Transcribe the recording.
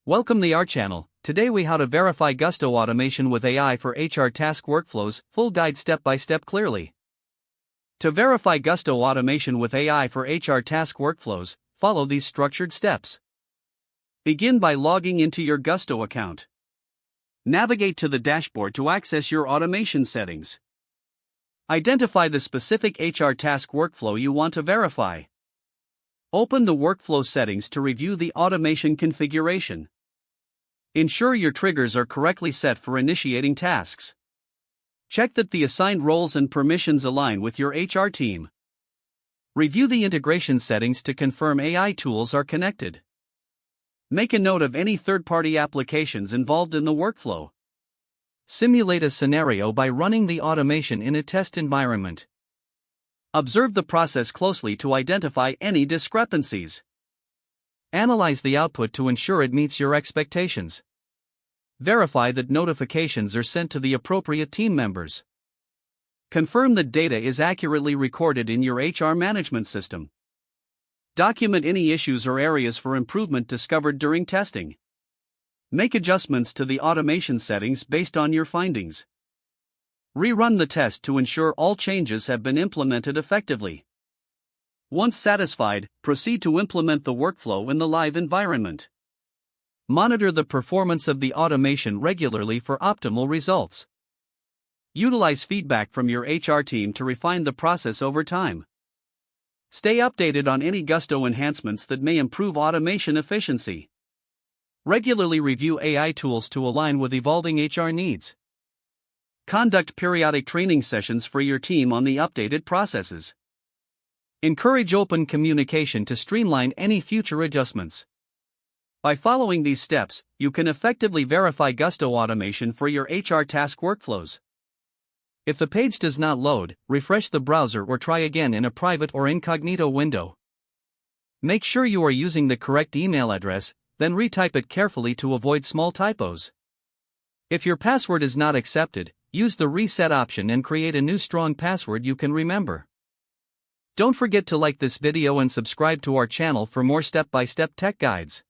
Welcome to our channel. Today we how to verify Gusto automation with AI for HR task workflows, full guide step by step clearly. To verify Gusto automation with AI for HR task workflows, follow these structured steps. Begin by logging into your Gusto account. Navigate to the dashboard to access your automation settings. Identify the specific HR task workflow you want to verify. Open the workflow settings to review the automation configuration. Ensure your triggers are correctly set for initiating tasks. Check that the assigned roles and permissions align with your HR team. Review the integration settings to confirm AI tools are connected. Make a note of any third-party applications involved in the workflow. Simulate a scenario by running the automation in a test environment. Observe the process closely to identify any discrepancies. Analyze the output to ensure it meets your expectations. Verify that notifications are sent to the appropriate team members. Confirm that data is accurately recorded in your HR management system. Document any issues or areas for improvement discovered during testing. Make adjustments to the automation settings based on your findings. Rerun the test to ensure all changes have been implemented effectively. Once satisfied, proceed to implement the workflow in the live environment. Monitor the performance of the automation regularly for optimal results. Utilize feedback from your HR team to refine the process over time. Stay updated on any Gusto enhancements that may improve automation efficiency. Regularly review AI tools to align with evolving HR needs. Conduct periodic training sessions for your team on the updated processes. Encourage open communication to streamline any future adjustments. By following these steps, you can effectively verify Gusto automation for your HR task workflows. If the page does not load, refresh the browser or try again in a private or incognito window. Make sure you are using the correct email address, then retype it carefully to avoid small typos. If your password is not accepted, use the reset option and create a new strong password you can remember. Don't forget to like this video and subscribe to our channel for more step-by-step tech guides.